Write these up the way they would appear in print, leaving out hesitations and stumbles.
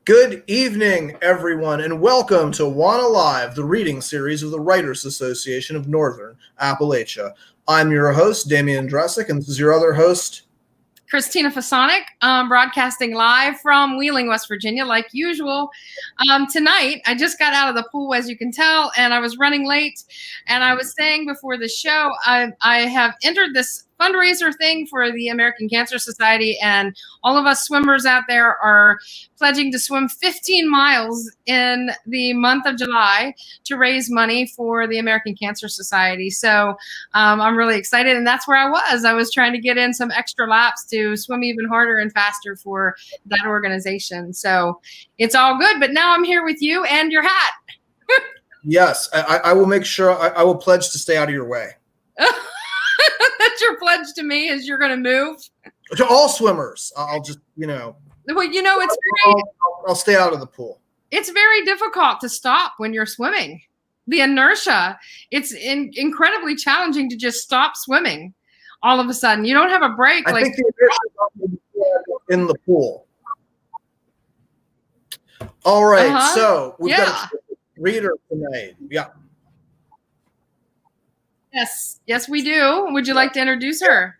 Good evening, everyone, and welcome to WANA Live, the reading series of the Writers Association of Northern Appalachia. I'm your host, Damian Dressick, and this is your other host, Christina Fasonic, broadcasting live from Wheeling, West Virginia, like usual. Tonight, I just got out of the pool, as you can tell, and I was running late. And I was saying before the show, I have entered this fundraiser thing for the American Cancer Society, and all of us swimmers out there are pledging to swim 15 miles in the month of July to raise money for the American Cancer Society. So I'm really excited, and that's where I was. I was trying to get in some extra laps to swim even harder and faster for that organization. So it's all good, but now I'm here with you and your hat. Yes, I will make sure, I will pledge to stay out of your way. That's your pledge to me, is you're going to move? To all swimmers, I'll just, Well, it's very, I'll stay out of the pool. It's very difficult to stop when you're swimming. The inertia, it's incredibly challenging to just stop swimming all of a sudden. You don't have a break. I think the inertia is in the pool. All right, so we've got a reader tonight. Yeah. Yes, we do. Would you like to introduce her?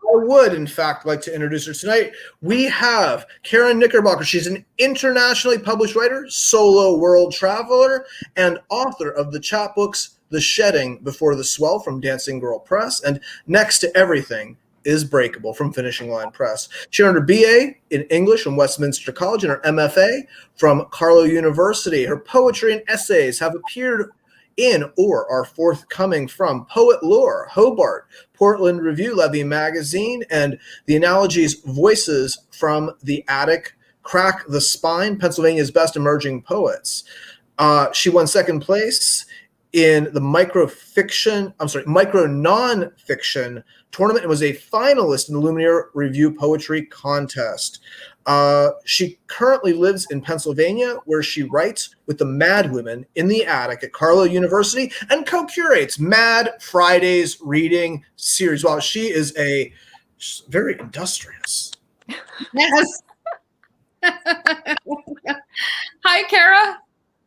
I would, in fact, like to introduce her tonight. We have Karen Knickerbocker. She's an internationally published writer, solo world traveler, and author of the chapbooks The Shedding Before the Swell from Dancing Girl Press and Next to Everything is Breakable from Finishing Line Press. She earned her BA in English from Westminster College and her MFA from Carlow University. Her poetry and essays have appeared in or are forthcoming from Poet Lore, Hobart, Portland Review, Levy Magazine, and the Analogies Voices from the Attic, Crack the Spine, Pennsylvania's Best Emerging Poets. She won second place in the micro non-fiction tournament and was a finalist in the Lumiere Review Poetry Contest. She currently lives in Pennsylvania, where she writes with the Mad Women in the Attic at Carlow University and co-curates Mad Fridays reading series. Wow, she is very industrious. Yes. Hi, Kara.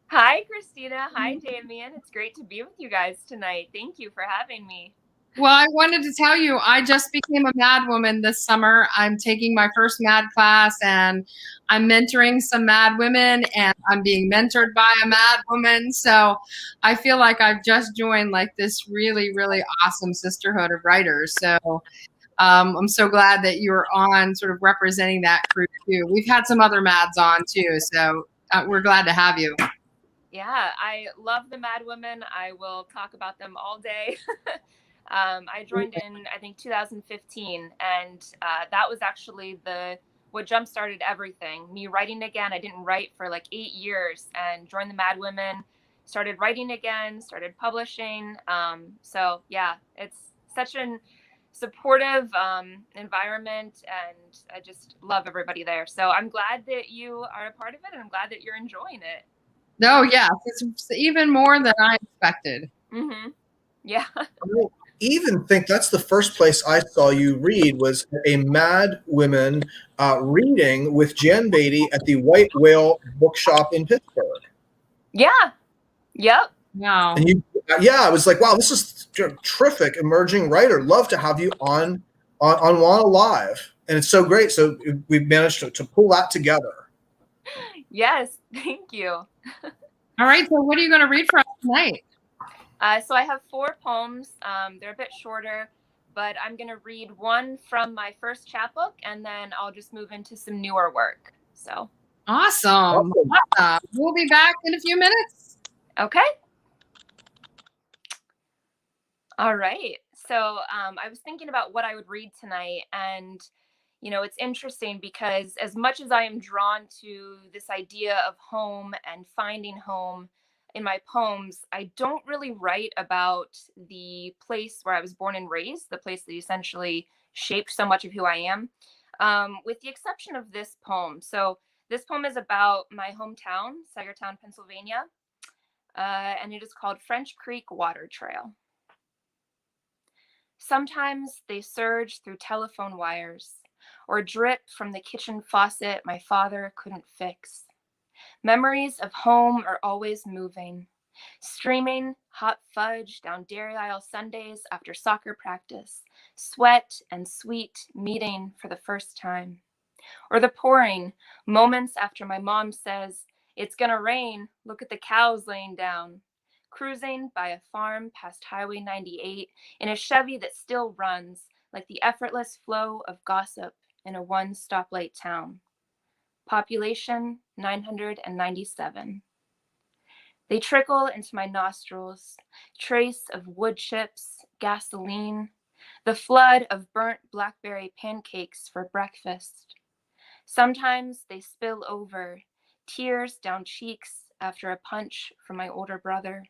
Hi, Christina. Hi, Damian. It's great to be with you guys tonight. Thank you for having me. Well, I wanted to tell you, I just became a Mad Woman this summer. I'm taking my first Mad class, and I'm mentoring some Mad Women, and I'm being mentored by a Mad Woman. So I feel like I've just joined like this really, really awesome sisterhood of writers. So I'm so glad that you're on sort of representing that crew too. We've had some other Mads on too, so we're glad to have you. Yeah, I love the Mad Women. I will talk about them all day. I joined in, I think, 2015, and that was actually what jump-started everything. Me writing again. I didn't write for like 8 years, and joined the Mad Women, started writing again, started publishing. So yeah, it's such an supportive environment, and I just love everybody there. So I'm glad that you are a part of it, and I'm glad that you're enjoying it. Oh, yeah, it's even more than I expected. Mm-hmm. Yeah. I even think that's the first place I saw you read was a Mad Women reading with Jan Beatty at the White Whale Bookshop in Pittsburgh. Yeah. Yep. Wow. And I was like, wow, this is a terrific emerging writer. Love to have you on WANA Live. And it's so great. So we've managed to pull that together. Yes, thank you. All right, so what are you going to read for us tonight? So I have 4 poems. They're a bit shorter, but I'm going to read one from my first chapbook, and then I'll just move into some newer work. So awesome. We'll be back in a few minutes. Okay. All right. So I was thinking about what I would read tonight, and it's interesting because as much as I am drawn to this idea of home and finding home in my poems, I don't really write about the place where I was born and raised, the place that essentially shaped so much of who I am, with the exception of this poem. So this poem is about my hometown, Sagertown, Pennsylvania, and it is called French Creek Water Trail. Sometimes they surge through telephone wires or drip from the kitchen faucet my father couldn't fix. Memories of home are always moving. Streaming hot fudge down dairy aisle Sundays after soccer practice, sweat and sweet meeting for the first time. Or the pouring, moments after my mom says, "It's gonna rain, look at the cows laying down." Cruising by a farm past Highway 98 in a Chevy that still runs like the effortless flow of gossip in a one stoplight town. Population 997. They trickle into my nostrils, trace of wood chips, gasoline, the flood of burnt blackberry pancakes for breakfast. Sometimes they spill over, tears down cheeks after a punch from my older brother.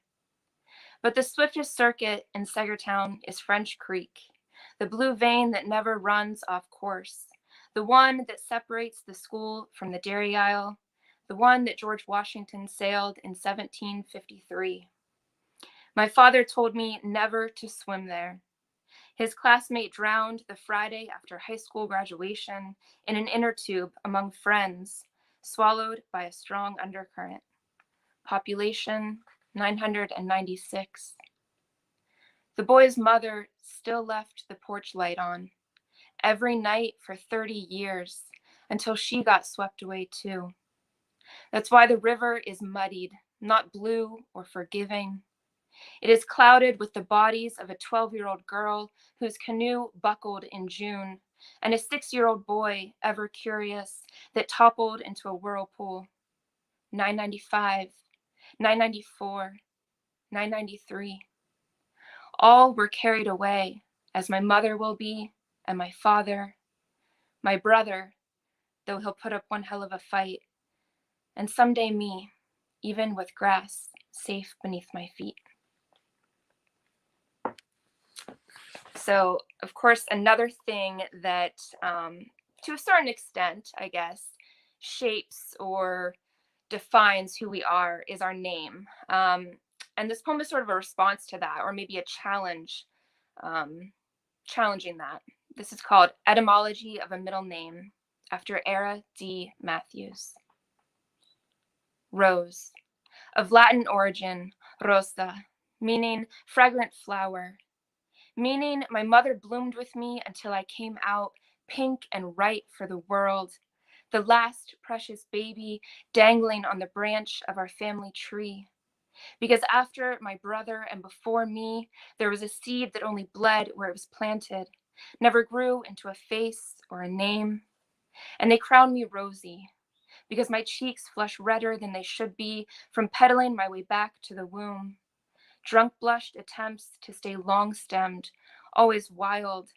But the swiftest circuit in Sagertown is French Creek, the blue vein that never runs off course, the one that separates the school from the dairy aisle, the one that George Washington sailed in 1753. My father told me never to swim there. His classmate drowned the Friday after high school graduation in an inner tube among friends, swallowed by a strong undercurrent. Population 996. The boy's mother still left the porch light on every night for 30 years until she got swept away too. That's why the river is muddied, not blue or forgiving. It is clouded with the bodies of a 12-year-old girl whose canoe buckled in June, and a 6-year-old boy, ever curious, that toppled into a whirlpool. 995, 994, 993. All were carried away, as my mother will be, and my father, my brother, though he'll put up one hell of a fight, and someday me, even with grass safe beneath my feet. So, of course, another thing that, to a certain extent, I guess, shapes or defines who we are is our name. And this poem is sort of a response to that, or maybe a challenge, challenging that. This is called Etymology of a Middle Name, after Era D. Matthews. Rose, of Latin origin, rosa, meaning fragrant flower, meaning my mother bloomed with me until I came out pink and right for the world, the last precious baby dangling on the branch of our family tree. Because after my brother and before me, there was a seed that only bled where it was planted, never grew into a face or a name. And they crowned me Rosie, because my cheeks flush redder than they should be from pedaling my way back to the womb. Drunk blushed attempts to stay long-stemmed, always wild.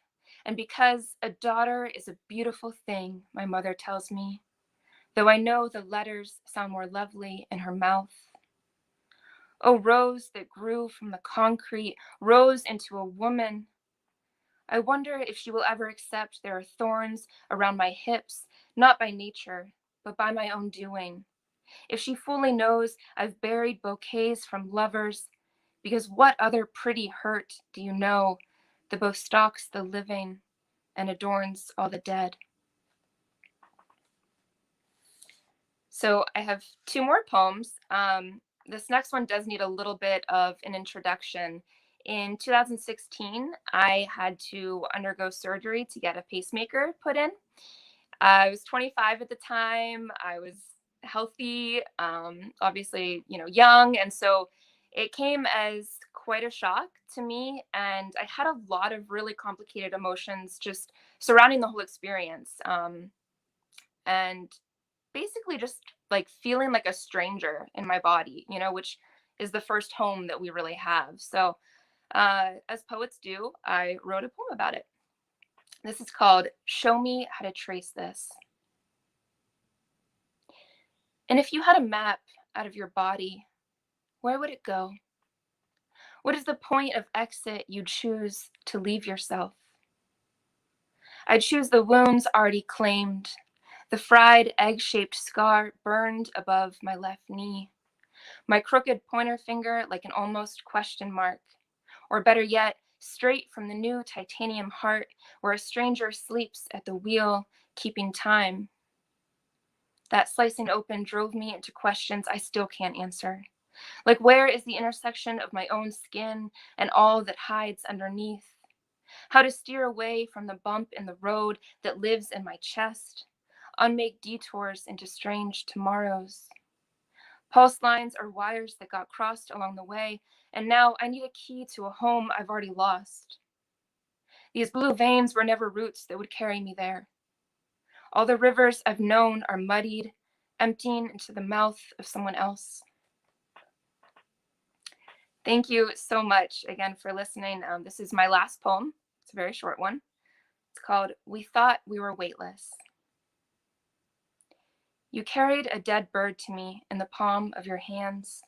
And because a daughter is a beautiful thing, my mother tells me, though I know the letters sound more lovely in her mouth. Oh, rose that grew from the concrete, rose into a woman. I wonder if she will ever accept there are thorns around my hips, not by nature, but by my own doing. If she fully knows I've buried bouquets from lovers, because what other pretty hurt do you know that both stalks the living and adorns all the dead? So I have two more poems. This next one does need a little bit of an introduction. In 2016, I had to undergo surgery to get a pacemaker put in. I was 25 at the time. I was healthy, obviously, young. And so it came as quite a shock to me. And I had a lot of really complicated emotions just surrounding the whole experience. And basically just like feeling like a stranger in my body, which is the first home that we really have. So as poets do, I wrote a poem about it. This is called Show Me How to Trace This. And if you had a map out of your body, where would it go? What is the point of exit you choose to leave yourself? I'd choose the wounds already claimed, the fried egg-shaped scar burned above my left knee, my crooked pointer finger like an almost question mark, or better yet, straight from the new titanium heart where a stranger sleeps at the wheel, keeping time. That slicing open drove me into questions I still can't answer. Like, where is the intersection of my own skin and all that hides underneath? How to steer away from the bump in the road that lives in my chest, unmake detours into strange tomorrows. Pulse lines are wires that got crossed along the way, and now I need a key to a home I've already lost. These blue veins were never roots that would carry me there. All the rivers I've known are muddied, emptying into the mouth of someone else. Thank you so much again for listening. This is my last poem. It's a very short one. It's called We Thought We Were Weightless. You carried a dead bird to me in the palm of your hands.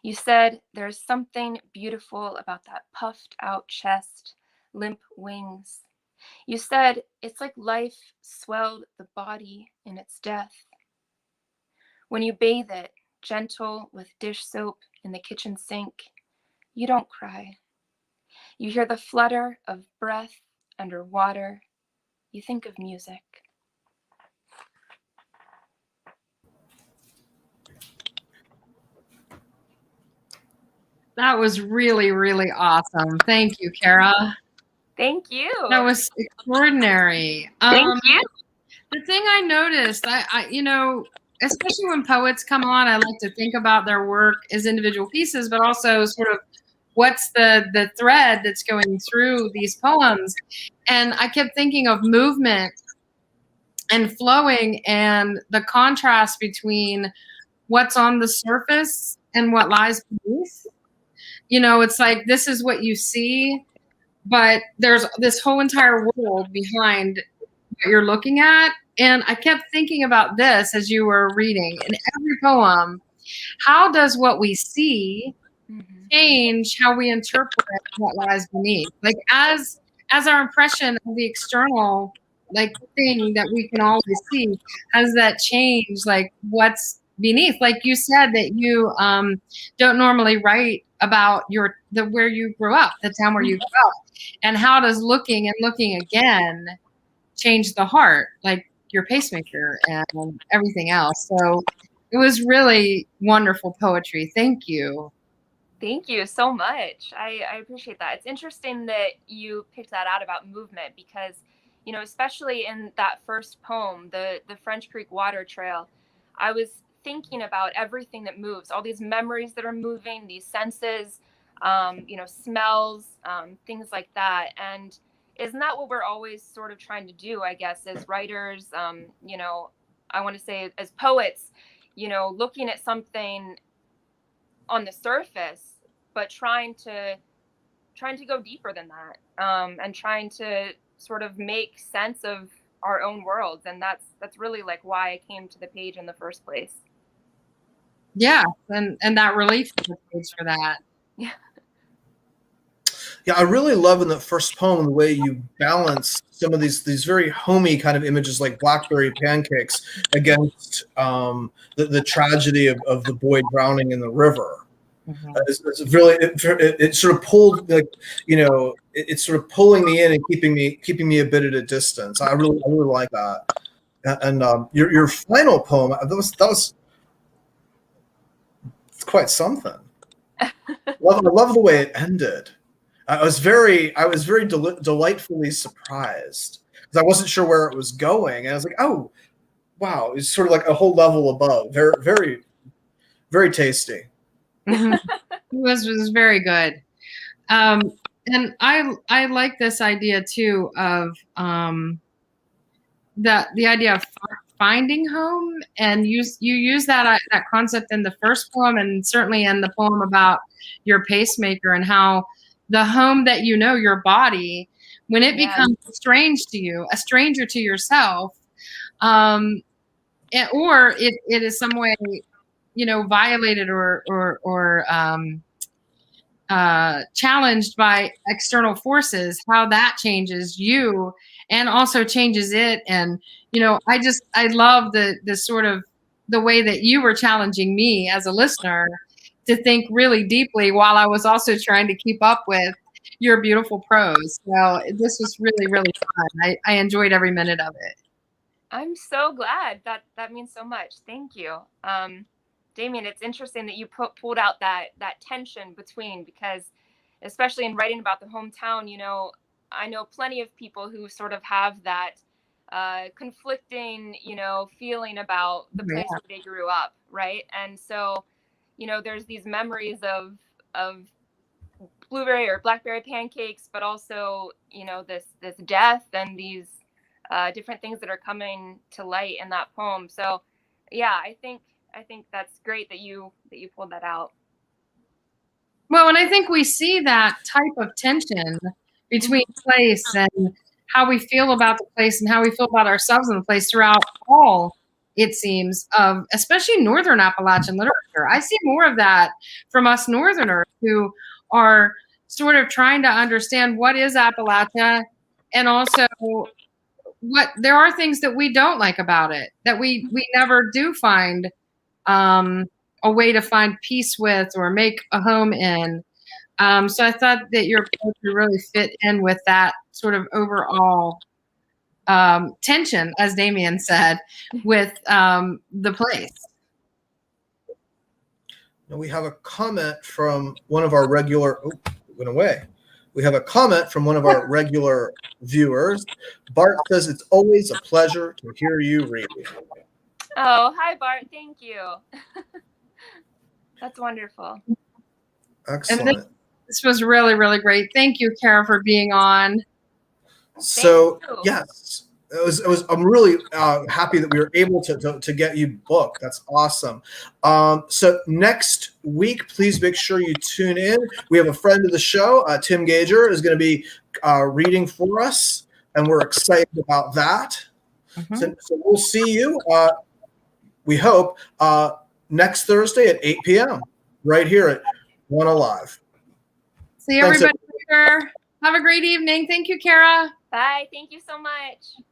You said there is something beautiful about that puffed out chest, limp wings. You said it's like life swelled the body in its death. When you bathe it, gentle with dish soap in the kitchen sink, you don't cry. You hear the flutter of breath underwater. You think of music. That was really, really awesome. Thank you, Kara. Thank you. That was extraordinary. Thank you. The thing I noticed, I especially when poets come on, I like to think about their work as individual pieces, but also sort of what's the thread that's going through these poems. And I kept thinking of movement and flowing and the contrast between what's on the surface and what lies beneath. It's like this is what you see, but there's this whole entire world behind what you're looking at. And I kept thinking about this as you were reading in every poem. How does what we see change how we interpret what lies beneath? Like as our impression of the external thing that we can always see, has that changed like what's beneath? Like you said that you don't normally write about where you grew up, the town where you grew up, and how does looking again change the heart, like your pacemaker and everything else. So it was really wonderful poetry. Thank you. Thank you so much. I appreciate that. It's interesting that you picked that out about movement because, especially in that first poem, the French Creek Water Trail, I was thinking about everything that moves, all these memories that are moving, these senses, smells, things like that. And isn't that what we're always sort of trying to do, I guess, as writers, I want to say as poets, looking at something on the surface, but trying to go deeper than that, and trying to sort of make sense of our own worlds. And that's really like why I came to the page in the first place. Yeah, and that relief page for that. Yeah, I really love in the first poem the way you balance some of these very homey kind of images like blackberry pancakes against the tragedy of the boy drowning in the river. Mm-hmm. It's really it sort of pulled it's sort of pulling me in and keeping me a bit at a distance. I really like that. And your final poem that was quite something. I love the way it ended. I was very delightfully surprised because I wasn't sure where it was going, and I was like, "Oh, wow!" It's sort of like a whole level above. Very, very, very tasty. It was very good, and I like this idea too of the idea of finding home, and you use that concept in the first poem, and certainly in the poem about your pacemaker and how the home that your body, when it becomes strange to you, a stranger to yourself, or it is some way, violated or challenged by external forces, how that changes you and also changes it. And I love the sort of the way that you were challenging me as a listener to think really deeply while I was also trying to keep up with your beautiful prose. So this was really, really fun. I enjoyed every minute of it. I'm so glad. That means so much. Thank you. Damien, it's interesting that you pulled out that tension between, because especially in writing about the hometown, I know plenty of people who sort of have that conflicting, feeling about the place Yeah. where they grew up, right? And so, there's these memories of blueberry or blackberry pancakes, but also, this death and these different things that are coming to light in that poem. So, yeah, I think that's great that you pulled that out. Well, and I think we see that type of tension between place and how we feel about the place and how we feel about ourselves in the place throughout all, it seems, of especially Northern Appalachian literature. I see more of that from us Northerners who are sort of trying to understand what is Appalachia, and also what there are things that we don't like about it, that we never do find a way to find peace with or make a home in. So I thought that your poetry really fit in with that sort of overall tension, as Damien said, with the place. Now we have a comment from one of our regular. Oh, it went away. We have a comment from one of our regular viewers. Bart says it's always a pleasure to hear you read. Oh, hi, Bart. Thank you. That's wonderful. Excellent. This was really, really great. Thank you, Kara, for being on. So yes, it was. I'm really happy that we were able to get you booked. That's awesome. So next week, please make sure you tune in. We have a friend of the show, Tim Gager, is going to be reading for us, and we're excited about that. Mm-hmm. So we'll see you. We hope next Thursday at 8 p.m. right here at WANA Live. See everybody later. Have a great evening. Thank you, Kara. Bye. Thank you so much.